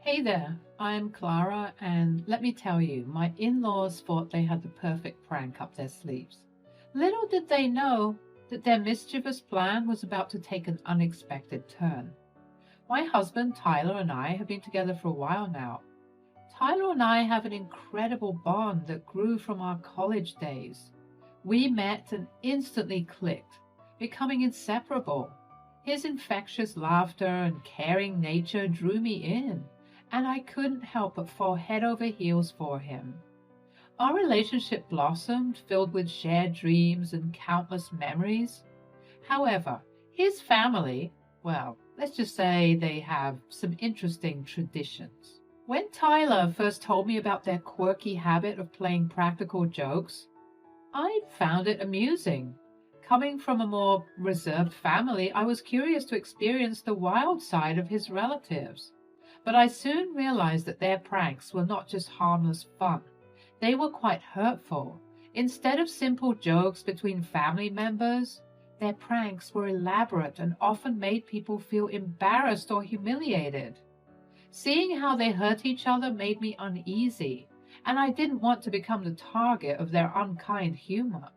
Hey there, I'm Clara, and let me tell you, my in laws thought they had the perfect prank up their sleeves. Little did they know that their mischievous plan was about to take an unexpected turn. My husband, Tyler, and I have been together for a while now. Tyler and I have an incredible bond that grew from our college days. We met and instantly clicked, becoming inseparable. His infectious laughter and caring nature drew me in, and I couldn't help but fall head over heels for him. Our relationship blossomed, filled with shared dreams and countless memories. However, his family, well, let's just say they have some interesting traditions. When Tyler first told me about their quirky habit of playing practical jokes, I found it amusing. Coming from a more reserved family, I was curious to experience the wild side of his relatives. But I soon realized that their pranks were not just harmless fun. They were quite hurtful. Instead of simple jokes between family members, their pranks were elaborate and often made people feel embarrassed or humiliated. Seeing how they hurt each other made me uneasy, and I didn't want to become the target of their unkind humor.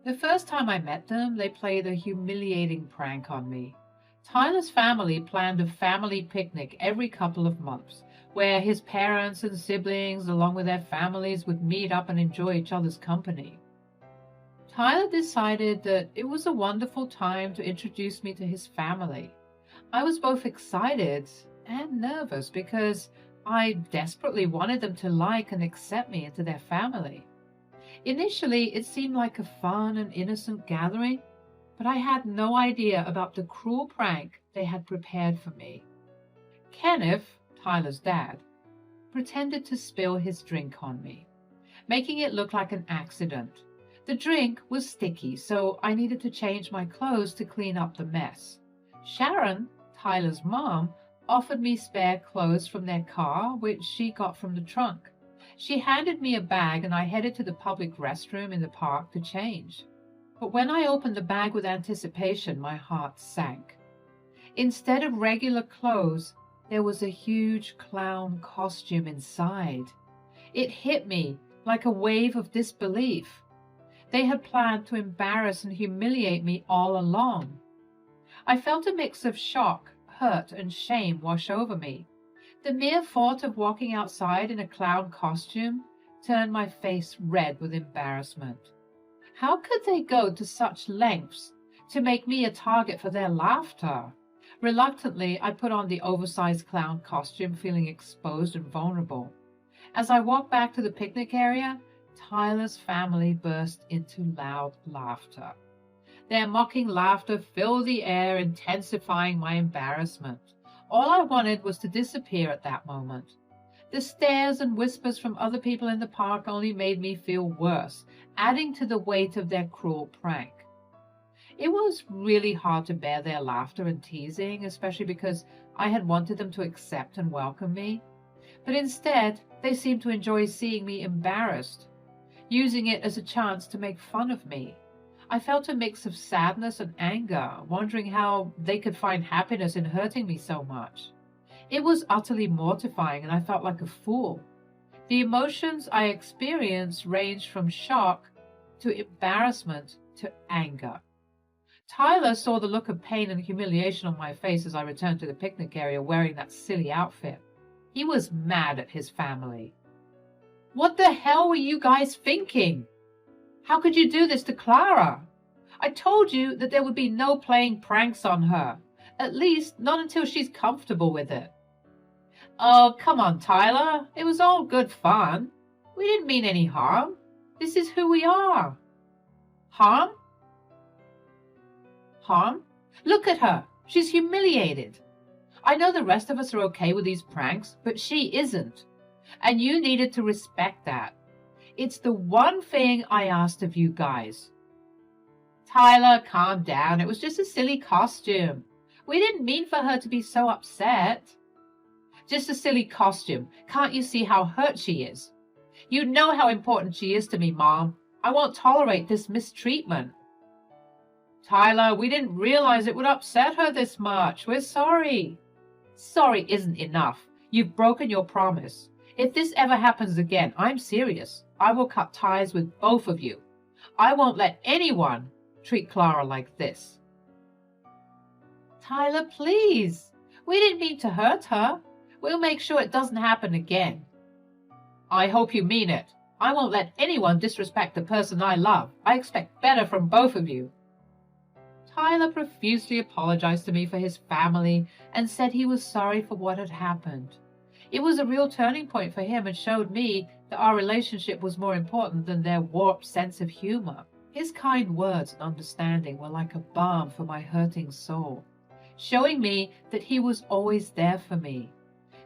The first time I met them, they played a humiliating prank on me. Tyler's family planned a family picnic every couple of months, where his parents and siblings, along with their families, would meet up and enjoy each other's company. Tyler decided that it was a wonderful time to introduce me to his family. I was both excited and nervous because I desperately wanted them to like and accept me into their family. Initially, it seemed like a fun and innocent gathering, but I had no idea about the cruel prank they had prepared for me. Kenneth, Tyler's dad, pretended to spill his drink on me, making it look like an accident. The drink was sticky, so I needed to change my clothes to clean up the mess. Sharon, Tyler's mom, offered me spare clothes from their car, which she got from the trunk. She handed me a bag and I headed to the public restroom in the park to change. But when I opened the bag with anticipation, my heart sank. Instead of regular clothes, there was a huge clown costume inside. It hit me like a wave of disbelief. They had planned to embarrass and humiliate me all along. I felt a mix of shock, hurt, and shame wash over me. The mere thought of walking outside in a clown costume turned my face red with embarrassment. How could they go to such lengths to make me a target for their laughter? Reluctantly, I put on the oversized clown costume, feeling exposed and vulnerable. As I walked back to the picnic area, Tyler's family burst into loud laughter. Their mocking laughter filled the air, intensifying my embarrassment. All I wanted was to disappear at that moment. The stares and whispers from other people in the park only made me feel worse, adding to the weight of their cruel prank. It was really hard to bear their laughter and teasing, especially because I had wanted them to accept and welcome me. But instead, they seemed to enjoy seeing me embarrassed, using it as a chance to make fun of me. I felt a mix of sadness and anger, wondering how they could find happiness in hurting me so much. It was utterly mortifying, and I felt like a fool. The emotions I experienced ranged from shock to embarrassment to anger. Tyler saw the look of pain and humiliation on my face as I returned to the picnic area wearing that silly outfit. He was mad at his family. "What the hell were you guys thinking? How could you do this to Clara? I told you that there would be no playing pranks on her. At least, not until she's comfortable with it." "Oh, come on, Tyler. It was all good fun. We didn't mean any harm. This is who we are." "Harm? Harm? Look at her. She's humiliated. I know the rest of us are okay with these pranks, but she isn't. And you needed to respect that. It's the one thing I asked of you guys." "Tyler, calm down. It was just a silly costume. We didn't mean for her to be so upset." "Just a silly costume. Can't you see how hurt she is? You know how important she is to me, Mom. I won't tolerate this mistreatment." "Tyler, we didn't realize it would upset her this much. We're sorry." "Sorry isn't enough. You've broken your promise. If this ever happens again, I'm serious. I will cut ties with both of you. I won't let anyone treat Clara like this." "Tyler, please. We didn't mean to hurt her. We'll make sure it doesn't happen again." "I hope you mean it. I won't let anyone disrespect the person I love. I expect better from both of you." Tyler profusely apologized to me for his family and said he was sorry for what had happened. It was a real turning point for him and showed me that our relationship was more important than their warped sense of humor. His kind words and understanding were like a balm for my hurting soul, showing me that he was always there for me.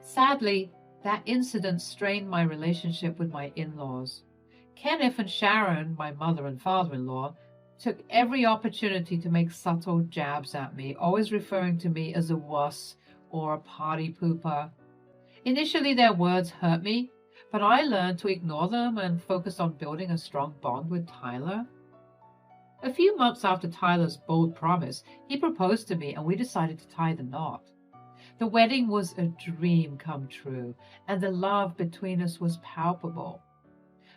Sadly, that incident strained my relationship with my in-laws. Kenneth and Sharon, my mother and father-in-law, took every opportunity to make subtle jabs at me, always referring to me as a wuss or a party pooper. Initially, their words hurt me, but I learned to ignore them and focus on building a strong bond with Tyler. A few months after Tyler's bold promise, he proposed to me and we decided to tie the knot. The wedding was a dream come true, and the love between us was palpable.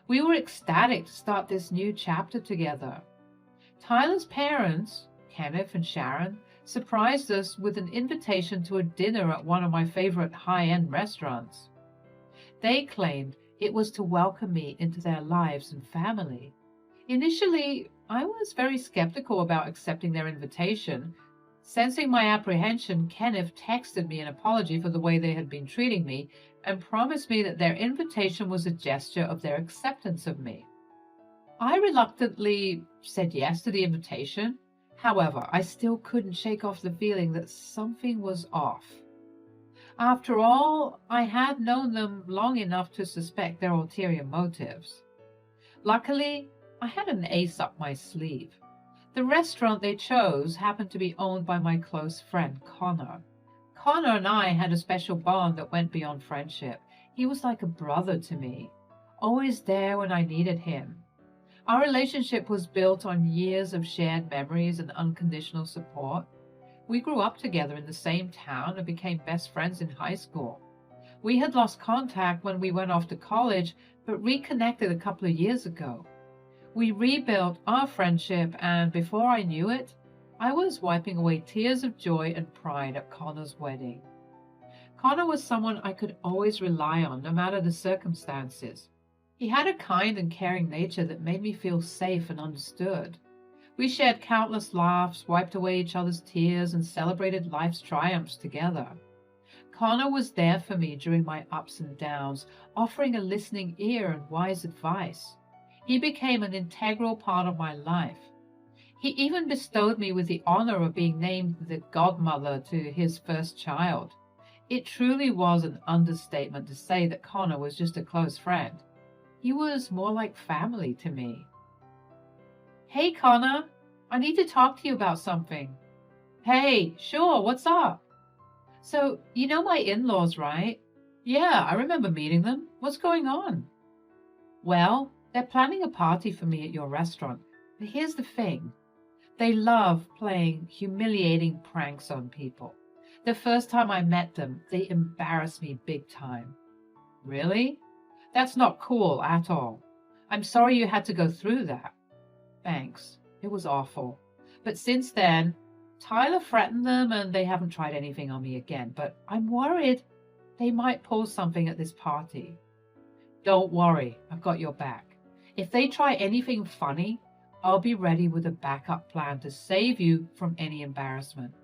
We were ecstatic to start this new chapter together. Tyler's parents, Kenneth and Sharon, surprised us with an invitation to a dinner at one of my favorite high-end restaurants. They claimed it was to welcome me into their lives and family. Initially, I was very skeptical about accepting their invitation. Sensing my apprehension, Kenneth texted me an apology for the way they had been treating me and promised me that their invitation was a gesture of their acceptance of me. I reluctantly said yes to the invitation. However, I still couldn't shake off the feeling that something was off. After all, I had known them long enough to suspect their ulterior motives. Luckily, I had an ace up my sleeve. The restaurant they chose happened to be owned by my close friend, Connor. Connor and I had a special bond that went beyond friendship. He was like a brother to me, always there when I needed him. Our relationship was built on years of shared memories and unconditional support. We grew up together in the same town and became best friends in high school. We had lost contact when we went off to college, but reconnected a couple of years ago. We rebuilt our friendship, and before I knew it, I was wiping away tears of joy and pride at Connor's wedding. Connor was someone I could always rely on, no matter the circumstances. He had a kind and caring nature that made me feel safe and understood. We shared countless laughs, wiped away each other's tears, and celebrated life's triumphs together. Connor was there for me during my ups and downs, offering a listening ear and wise advice. He became an integral part of my life. He even bestowed me with the honor of being named the godmother to his first child. It truly was an understatement to say that Connor was just a close friend. He was more like family to me. "Hey, Connor, I need to talk to you about something." "Hey, sure, what's up?" "So, you know my in-laws, right?" "Yeah, I remember meeting them. What's going on?" "Well, they're planning a party for me at your restaurant, but here's the thing. They love playing humiliating pranks on people. The first time I met them, they embarrassed me big time." "Really? That's not cool at all. I'm sorry you had to go through that." "Thanks. It was awful. But since then, Tyler threatened them and they haven't tried anything on me again. But I'm worried they might pull something at this party." "Don't worry. I've got your back. If they try anything funny, I'll be ready with a backup plan to save you from any embarrassment."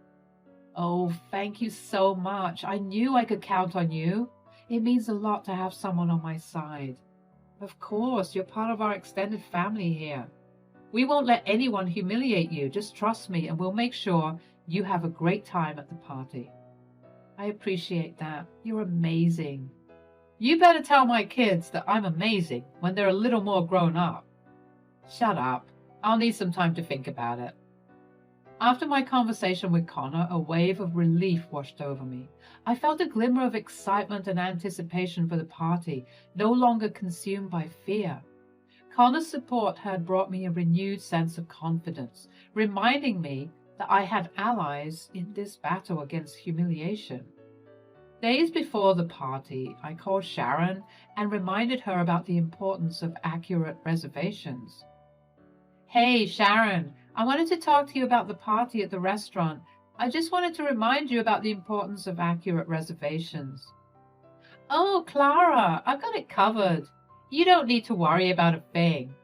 "Oh, thank you so much. I knew I could count on you. It means a lot to have someone on my side." "Of course, you're part of our extended family here. We won't let anyone humiliate you. Just trust me and we'll make sure you have a great time at the party." "I appreciate that. You're amazing." "You better tell my kids that I'm amazing when they're a little more grown up." "Shut up. I'll need some time to think about it." After my conversation with Connor, a wave of relief washed over me. I felt a glimmer of excitement and anticipation for the party, no longer consumed by fear. Connor's support had brought me a renewed sense of confidence, reminding me that I had allies in this battle against humiliation. Days before the party, I called Sharon and reminded her about the importance of accurate reservations. Hey, Sharon, I wanted to talk to you about the party at the restaurant. I just wanted to remind you about the importance of accurate reservations. Oh, Clara, I've got it covered. You don't need to worry about a thing.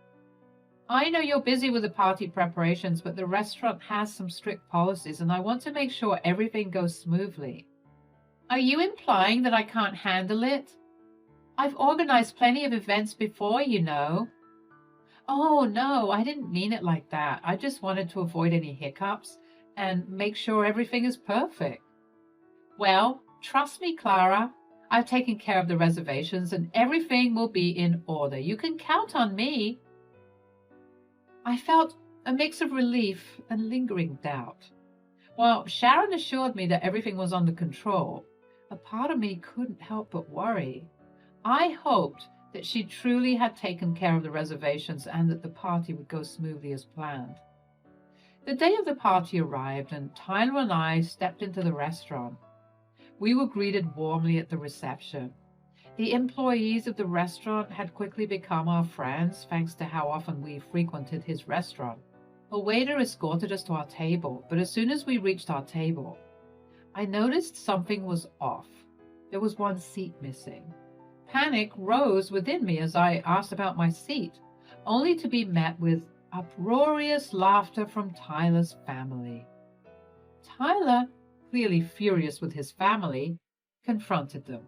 I know you're busy with the party preparations, but the restaurant has some strict policies, and I want to make sure everything goes smoothly. Are you implying that I can't handle it? I've organized plenty of events before, you know. Oh, no, I didn't mean it like that. I just wanted to avoid any hiccups and make sure everything is perfect. Well, trust me, Clara. I've taken care of the reservations and everything will be in order. You can count on me. I felt a mix of relief and lingering doubt. While Sharon assured me that everything was under control, a part of me couldn't help but worry. I hoped that she truly had taken care of the reservations and that the party would go smoothly as planned. The day of the party arrived and Tyler and I stepped into the restaurant. We were greeted warmly at the reception. The employees of the restaurant had quickly become our friends thanks to how often we frequented his restaurant. A waiter escorted us to our table, but as soon as we reached our table, I noticed something was off. There was one seat missing. Panic rose within me as I asked about my seat, only to be met with uproarious laughter from Tyler's family. Tyler, clearly furious with his family, confronted them.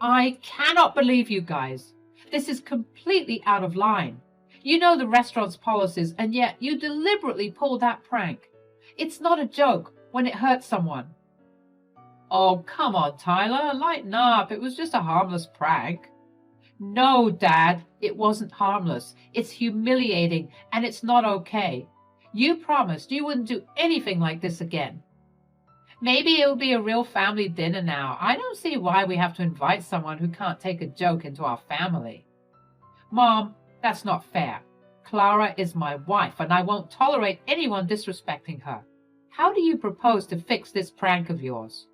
I cannot believe you guys. This is completely out of line. You know the restaurant's policies, and yet you deliberately pulled that prank. It's not a joke when it hurts someone. Oh, come on, Tyler, lighten up. It was just a harmless prank. No, Dad, it wasn't harmless. It's humiliating, and it's not okay. You promised you wouldn't do anything like this again. Maybe it'll be a real family dinner now. I don't see why we have to invite someone who can't take a joke into our family. Mom, that's not fair. Clara is my wife, and I won't tolerate anyone disrespecting her. How do you propose to fix this prank of yours?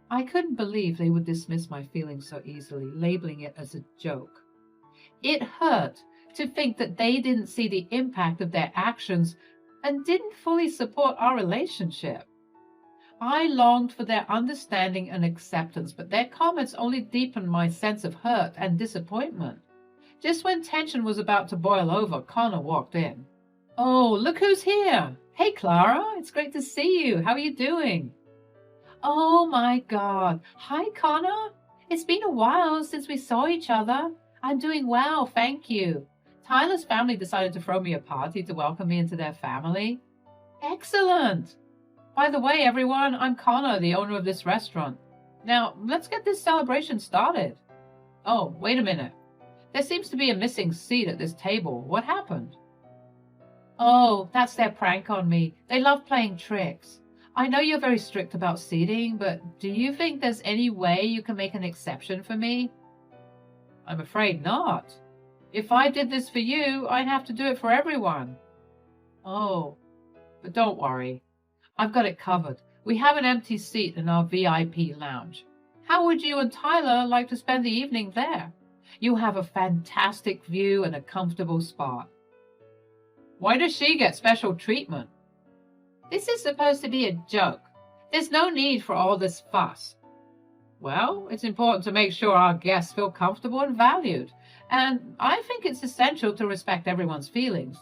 I couldn't believe they would dismiss my feelings so easily, labeling it as a joke. It hurt to think that they didn't see the impact of their actions and didn't fully support our relationship. I longed for their understanding and acceptance, but their comments only deepened my sense of hurt and disappointment. Just when tension was about to boil over, Connor walked in. Oh, look who's here! Hey, Clara, it's great to see you. How are you doing? Oh my God. Hi, Connor. It's been a while since we saw each other. I'm doing well, thank you. Tyler's family decided to throw me a party to welcome me into their family. Excellent. By the way, everyone, I'm Connor, the owner of this restaurant. Now, let's get this celebration started. Oh, wait a minute. There seems to be a missing seat at this table. What happened? Oh, that's their prank on me. They love playing tricks. I know you're very strict about seating, but do you think there's any way you can make an exception for me? I'm afraid not. If I did this for you, I'd have to do it for everyone. Oh, but don't worry. I've got it covered. We have an empty seat in our VIP lounge. How would you and Tyler like to spend the evening there? You have a fantastic view and a comfortable spot. Why does she get special treatment? This is supposed to be a joke. There's no need for all this fuss. Well, it's important to make sure our guests feel comfortable and valued, and I think it's essential to respect everyone's feelings.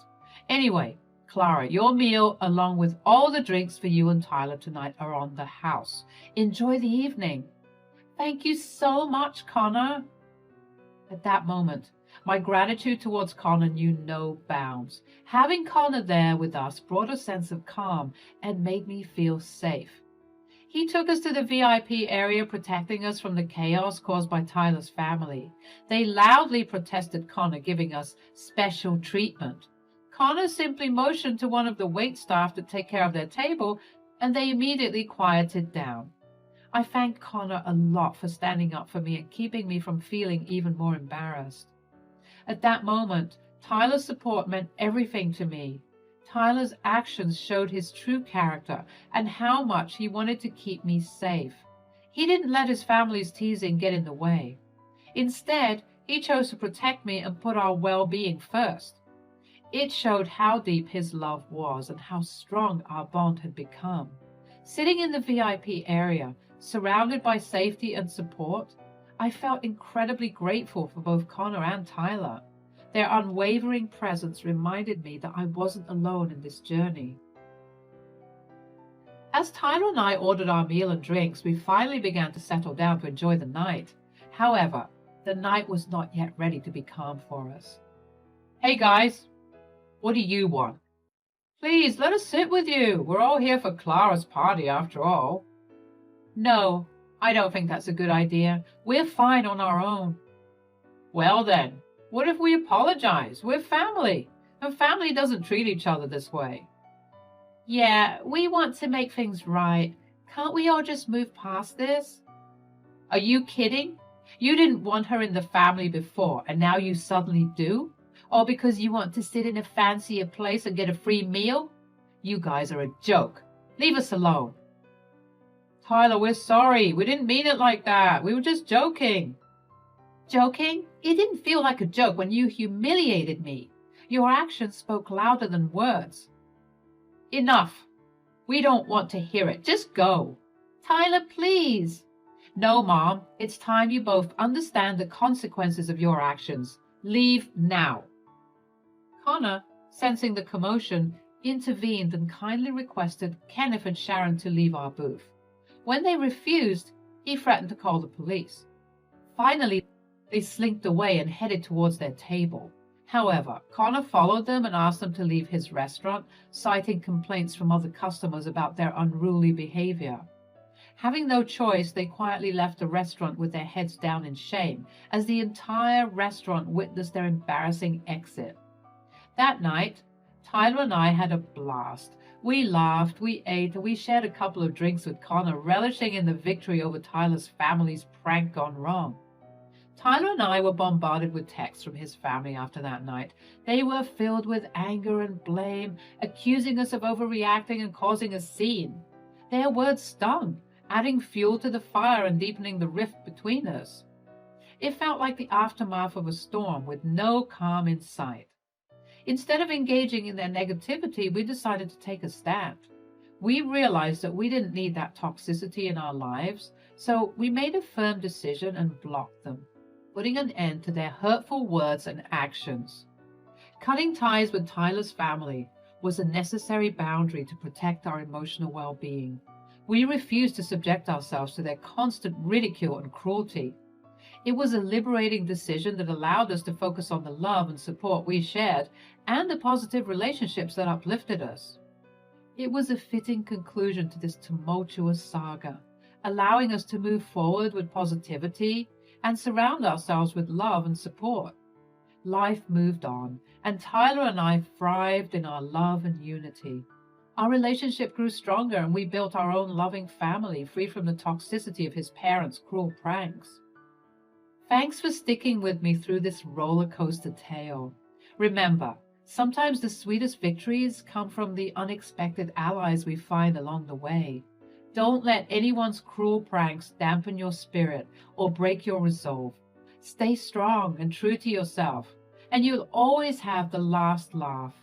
Anyway, Clara, your meal, along with all the drinks for you and Tyler tonight, are on the house. Enjoy the evening. Thank you so much, Connor. At that moment, my gratitude towards Connor knew no bounds. Having Connor there with us brought a sense of calm and made me feel safe. He took us to the VIP area, protecting us from the chaos caused by Tyler's family. They loudly protested Connor giving us special treatment. Connor simply motioned to one of the waitstaff to take care of their table, and they immediately quieted down. I thanked Connor a lot for standing up for me and keeping me from feeling even more embarrassed. At that moment, Tyler's support meant everything to me. Tyler's actions showed his true character and how much he wanted to keep me safe. He didn't let his family's teasing get in the way. Instead, he chose to protect me and put our well-being first. It showed how deep his love was and how strong our bond had become. Sitting in the VIP area, surrounded by safety and support, I felt incredibly grateful for both Connor and Tyler. Their unwavering presence reminded me that I wasn't alone in this journey. As Tyler and I ordered our meal and drinks, we finally began to settle down to enjoy the night. However, the night was not yet ready to be calm for us. "Hey guys, what do you want? Please let us sit with you. We're all here for Clara's party after all." "No, I don't think that's a good idea. We're fine on our own." "Well then, what if we apologize? We're family, and family doesn't treat each other this way." "Yeah, we want to make things right. Can't we all just move past this?" "Are you kidding? You didn't want her in the family before, and now you suddenly do? All because you want to sit in a fancier place and get a free meal? You guys are a joke. Leave us alone." "Tyler, we're sorry. We didn't mean it like that. We were just joking." "Joking? It didn't feel like a joke when you humiliated me. Your actions spoke louder than words." "Enough. We don't want to hear it. Just go." "Tyler, please." "No, Mom. It's time you both understand the consequences of your actions. Leave now." Connor, sensing the commotion, intervened and kindly requested Kenneth and Sharon to leave our booth. When they refused, he threatened to call the police. Finally, they slinked away and headed towards their table. However, Connor followed them and asked them to leave his restaurant, citing complaints from other customers about their unruly behavior. Having no choice, they quietly left the restaurant with their heads down in shame, as the entire restaurant witnessed their embarrassing exit. That night, Tyler and I had a blast. We laughed, we ate, and we shared a couple of drinks with Connor, relishing in the victory over Tyler's family's prank gone wrong. Tyler and I were bombarded with texts from his family after that night. They were filled with anger and blame, accusing us of overreacting and causing a scene. Their words stung, adding fuel to the fire and deepening the rift between us. It felt like the aftermath of a storm with no calm in sight. Instead of engaging in their negativity, we decided to take a stand. We realized that we didn't need that toxicity in our lives, so we made a firm decision and blocked them, putting an end to their hurtful words and actions. Cutting ties with Tyler's family was a necessary boundary to protect our emotional well-being. We refused to subject ourselves to their constant ridicule and cruelty. It was a liberating decision that allowed us to focus on the love and support we shared and the positive relationships that uplifted us. It was a fitting conclusion to this tumultuous saga, allowing us to move forward with positivity and surround ourselves with love and support. Life moved on, and Tyler and I thrived in our love and unity. Our relationship grew stronger, and we built our own loving family, free from the toxicity of his parents' cruel pranks. Thanks for sticking with me through this roller coaster tale. Remember, sometimes the sweetest victories come from the unexpected allies we find along the way. Don't let anyone's cruel pranks dampen your spirit or break your resolve. Stay strong and true to yourself, and you'll always have the last laugh.